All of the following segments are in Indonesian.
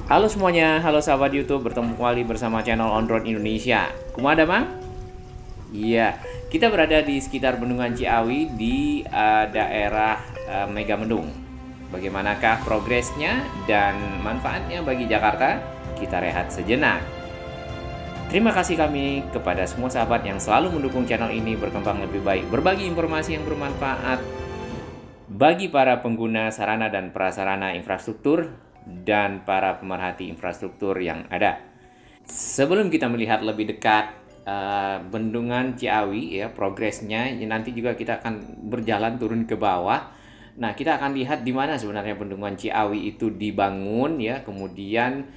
Halo semuanya, halo sahabat YouTube, bertemu kembali bersama channel On Road Indonesia. Kumada mang? Iya, kita berada di sekitar Bendungan Ciawi di daerah Megamendung. Bagaimanakah progresnya dan manfaatnya bagi Jakarta? Kita rehat sejenak. Terima kasih kami kepada semua sahabat yang selalu mendukung channel ini berkembang lebih baik, berbagi informasi yang bermanfaat bagi para pengguna sarana dan prasarana infrastruktur dan para pemerhati infrastruktur yang ada. Sebelum kita melihat lebih dekat Bendungan Ciawi ya, progresnya, nanti juga kita akan berjalan turun ke bawah. Nah, kita akan lihat di mana sebenarnya Bendungan Ciawi itu dibangun ya, kemudian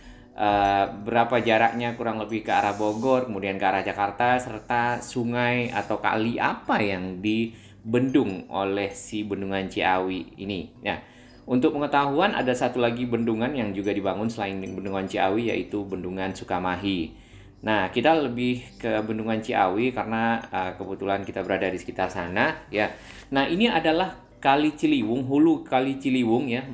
berapa jaraknya kurang lebih ke arah Bogor, kemudian ke arah Jakarta, serta sungai atau kali apa yang dibendung oleh si Bendungan Ciawi ini. Nah, untuk pengetahuan, ada satu lagi bendungan yang juga dibangun selain Bendungan Ciawi, yaitu Bendungan Sukamahi. Nah, kita lebih ke Bendungan Ciawi karena kebetulan kita berada di sekitar sana ya. Nah, ini adalah Kali Ciliwung, hulu Kali Ciliwung ya,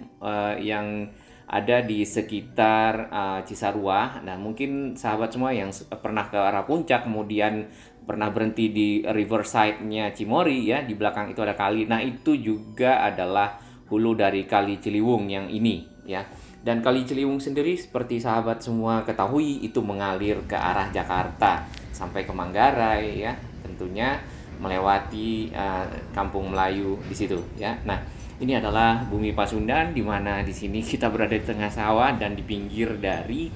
yang ada di sekitar Cisarua. Nah, mungkin sahabat semua yang pernah ke arah puncak kemudian pernah berhenti di riverside-nya Cimory ya, di belakang itu ada kali. Nah, itu juga adalah hulu dari Kali Ciliwung yang ini ya. Dan Kali Ciliwung sendiri seperti sahabat semua ketahui itu mengalir ke arah Jakarta sampai ke Manggarai ya, tentunya melewati Kampung Melayu di situ ya. Nah, ini adalah Bumi Pasundan, di mana di sini kita berada di tengah sawah dan di pinggir dari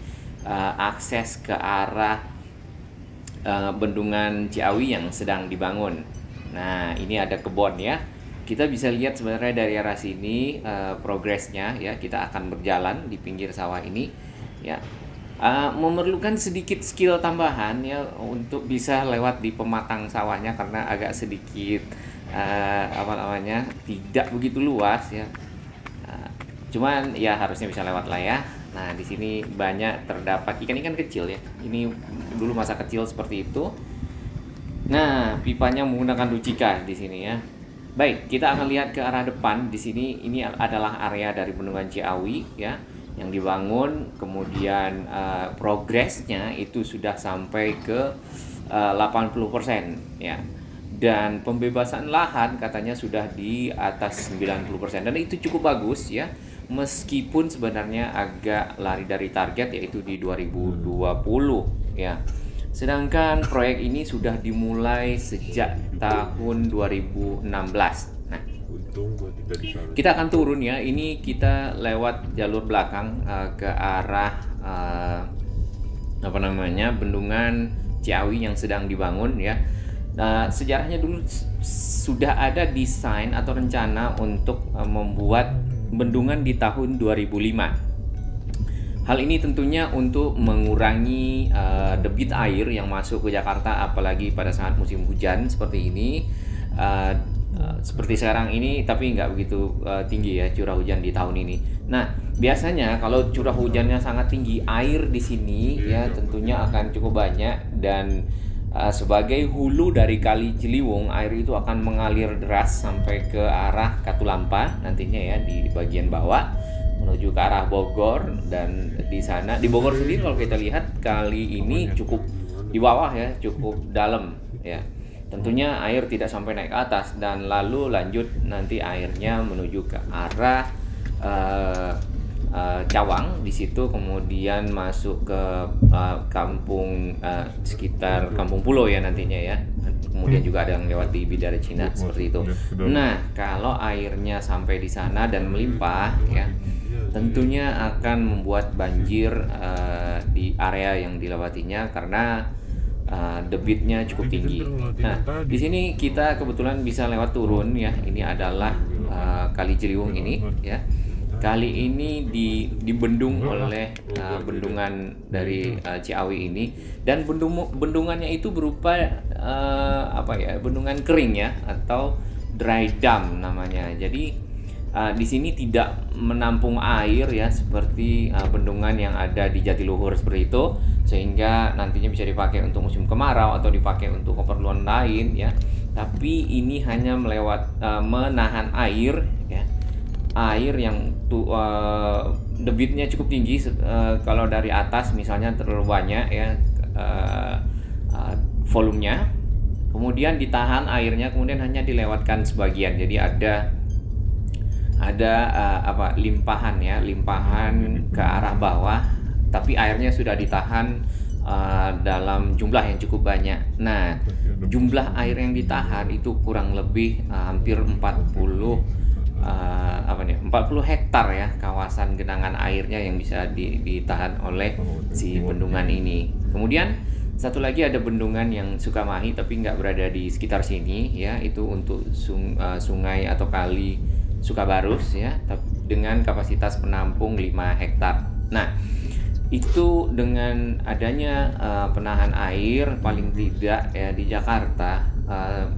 akses ke arah Bendungan Ciawi yang sedang dibangun. Nah, ini ada kebun ya. Kita bisa lihat sebenarnya dari arah sini progresnya ya. Kita akan berjalan di pinggir sawah ini ya. Memerlukan sedikit skill tambahan ya untuk bisa lewat di pematang sawahnya karena agak sedikit tidak begitu luas ya. Cuman ya harusnya bisa lewat lah ya. Nah, di sini banyak terdapat ikan-ikan kecil ya. Ini dulu masa kecil seperti itu. Nah, pipanya menggunakan rucika di sini ya. Baik, kita akan lihat ke arah depan. Di sini ini adalah area dari Bendungan Ciawi ya yang dibangun, kemudian progresnya itu sudah sampai ke 80% ya. Dan pembebasan lahan katanya sudah di atas 90% dan itu cukup bagus ya. Meskipun sebenarnya agak lari dari target yaitu di 2020 ya. Sedangkan proyek ini sudah dimulai sejak tahun 2016. Nah, kita akan turun ya. Ini kita lewat jalur belakang ke arah Bendungan Ciawi yang sedang dibangun ya. Nah, sejarahnya dulu sudah ada desain atau rencana untuk membuat bendungan di tahun 2005. Hal ini tentunya untuk mengurangi debit air yang masuk ke Jakarta, apalagi pada saat musim hujan seperti ini. Seperti sekarang ini, tapi nggak begitu tinggi ya curah hujan di tahun ini. Nah, biasanya kalau curah hujannya sangat tinggi, air di sini ya tentunya akan cukup banyak dan sebagai hulu dari Kali Ciliwung, air itu akan mengalir deras sampai ke arah Katulampa nantinya ya di bagian bawah menuju ke arah Bogor. Dan di sana di Bogor sendiri kalau kita lihat kali ini cukup di bawah ya, cukup dalam ya. Tentunya air tidak sampai naik ke atas dan lalu lanjut nanti airnya menuju ke arah Cawang di situ, kemudian masuk ke kampung sekitar Kampung Pulo ya nantinya ya. Kemudian juga ada yang lewat di Bidara Cina seperti itu. Nah, kalau airnya sampai di sana dan melimpah ya, tentunya akan membuat banjir di area yang dilewatinya karena debitnya cukup tinggi. Nah, di sini kita kebetulan bisa lewat turun ya. Ini adalah Kali Ciliwung ini ya. Kali ini dibendung oleh bendungan dari Ciawi ini, dan bendungannya itu berupa bendungan kering ya atau dry dam namanya. Jadi di sini tidak menampung air ya seperti bendungan yang ada di Jatiluhur seperti itu, sehingga nantinya bisa dipakai untuk musim kemarau atau dipakai untuk keperluan lain ya. Tapi ini hanya menahan air ya, air yang debitnya cukup tinggi. Kalau dari atas misalnya terlalu banyak ya volumenya, kemudian ditahan airnya, kemudian hanya dilewatkan sebagian, jadi ada limpahan ya, limpahan ke arah bawah, tapi airnya sudah ditahan dalam jumlah yang cukup banyak. Nah, jumlah air yang ditahan itu kurang lebih hampir 40 hektar ya, kawasan genangan airnya yang bisa ditahan oleh si bendungan ini. Kemudian satu lagi ada bendungan yang Sukamahi tapi nggak berada di sekitar sini ya, itu untuk sungai atau kali Sukabarus ya, dengan kapasitas penampung 5 hektar. Nah, itu dengan adanya penahan air paling tidak ya di Jakarta,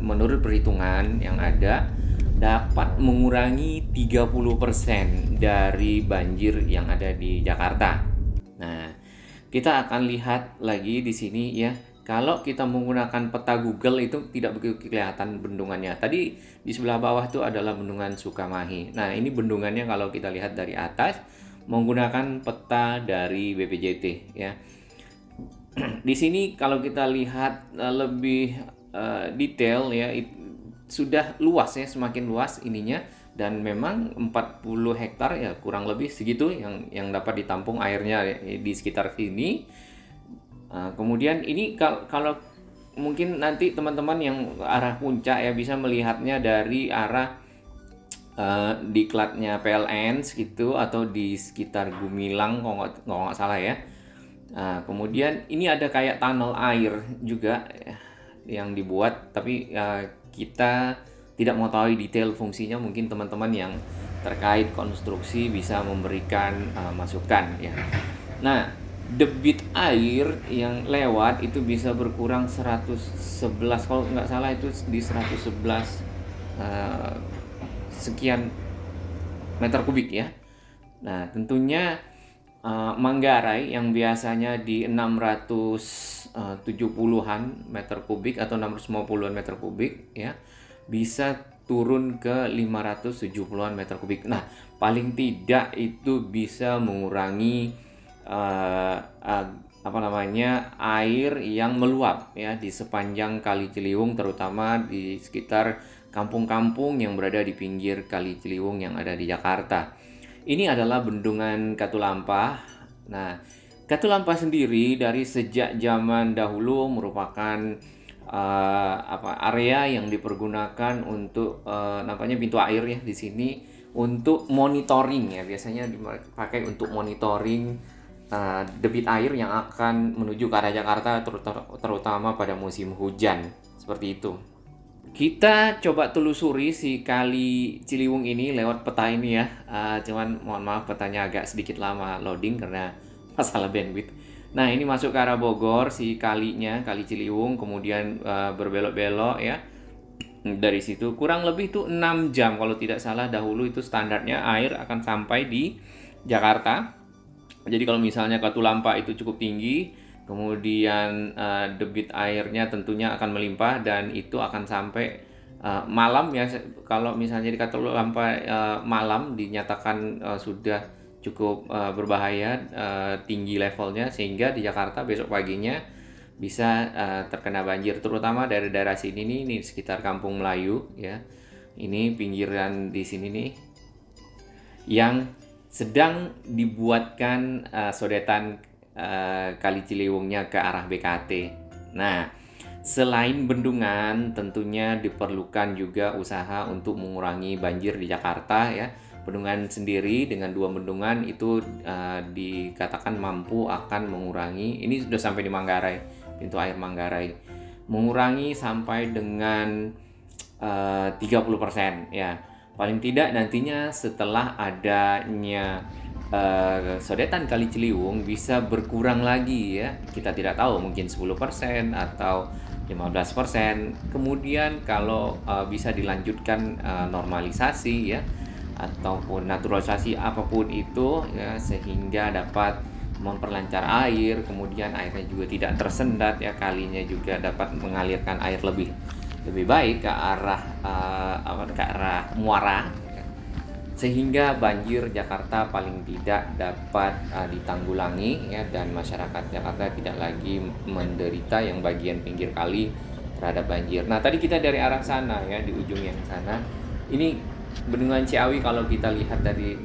menurut perhitungan yang ada, dapat mengurangi 30% dari banjir yang ada di Jakarta. Nah, kita akan lihat lagi di sini ya. Kalau kita menggunakan peta Google itu tidak begitu kelihatan bendungannya. Tadi di sebelah bawah itu adalah bendungan Sukamahi. Nah, ini bendungannya kalau kita lihat dari atas menggunakan peta dari BPJT ya. Di sini kalau kita lihat lebih detail ya, sudah luas ya, semakin luas ininya, dan memang 40 hektar ya kurang lebih segitu yang dapat ditampung airnya di sekitar sini. Kemudian ini kalau mungkin nanti teman-teman yang arah puncak ya bisa melihatnya dari arah diklatnya PLN gitu, atau di sekitar Gumilang kalau nggak salah ya. Kemudian ini ada kayak tunnel air juga yang dibuat, tapi kita tidak mengetahui detail fungsinya. Mungkin teman-teman yang terkait konstruksi bisa memberikan masukan ya. Nah, debit air yang lewat itu bisa berkurang 111, kalau nggak salah itu di 111 sekian meter kubik ya. Nah, tentunya Manggarai yang biasanya di 670-an meter kubik atau 650-an meter kubik ya, bisa turun ke 570-an meter kubik. Nah, paling tidak itu bisa mengurangi air yang meluap ya di sepanjang Kali Ciliwung, terutama di sekitar kampung-kampung yang berada di pinggir Kali Ciliwung yang ada di Jakarta. Ini adalah bendungan Katulampa. Nah, Katulampa sendiri dari sejak zaman dahulu merupakan area yang dipergunakan untuk nampaknya pintu air ya di sini untuk monitoring ya, biasanya dipakai untuk monitoring debit air yang akan menuju ke arah Jakarta, terutama pada musim hujan seperti itu. Kita coba telusuri si Kali Ciliwung ini lewat peta ini ya. Cuman mohon maaf petanya agak sedikit lama loading karena masalah bandwidth. Nah, ini masuk ke arah Bogor si kalinya, Kali Ciliwung, kemudian berbelok-belok ya. Dari situ kurang lebih itu 6 jam kalau tidak salah. Dahulu itu standarnya air akan sampai di Jakarta. Jadi kalau misalnya Katulampa itu cukup tinggi, kemudian debit airnya tentunya akan melimpah dan itu akan sampai malam ya. Kalau misalnya di Katulampa malam dinyatakan sudah cukup berbahaya, tinggi levelnya, sehingga di Jakarta besok paginya bisa terkena banjir, terutama dari daerah sini nih, ini sekitar Kampung Melayu ya. Ini pinggiran di sini nih yang sedang dibuatkan sodetan Kali Ciliwungnya ke arah BKT. Nah, selain bendungan, tentunya diperlukan juga usaha untuk mengurangi banjir di Jakarta ya. Bendungan sendiri dengan 2 bendungan itu dikatakan mampu akan mengurangi, ini sudah sampai di Manggarai, pintu air Manggarai, mengurangi sampai dengan 30% ya. Paling tidak nantinya setelah adanya sodetan Kali Ciliwung bisa berkurang lagi ya. Kita tidak tahu, mungkin 10% atau 15%. Kemudian kalau bisa dilanjutkan normalisasi ya, ataupun naturalisasi apapun itu ya, sehingga dapat memperlancar air, kemudian airnya juga tidak tersendat ya, kalinya juga dapat mengalirkan air lebih baik ke arah muara. sehingga banjir Jakarta paling tidak dapat ditanggulangi ya, dan masyarakat Jakarta tidak lagi menderita yang bagian pinggir kali terhadap banjir. Nah, tadi kita dari arah sana ya, di ujung yang sana. Ini Bendungan Ciawi kalau kita lihat dari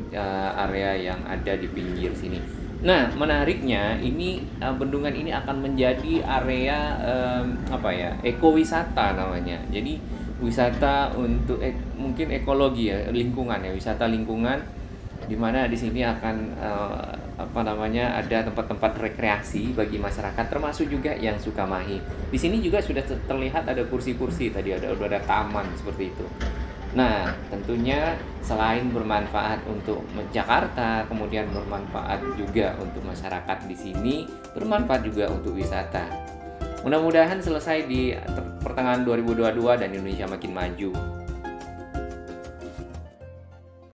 area yang ada di pinggir sini. Nah, menariknya ini bendungan ini akan menjadi area ekowisata namanya. Jadi wisata untuk mungkin ekologi ya, lingkungan ya, wisata lingkungan, di mana di sini akan ada tempat-tempat rekreasi bagi masyarakat, termasuk juga yang suka mahi. Di sini juga sudah terlihat ada kursi-kursi, tadi ada taman seperti itu. Nah, tentunya selain bermanfaat untuk Jakarta, kemudian bermanfaat juga untuk masyarakat di sini, bermanfaat juga untuk wisata. Mudah-mudahan selesai di pertengahan 2022 dan Indonesia makin maju.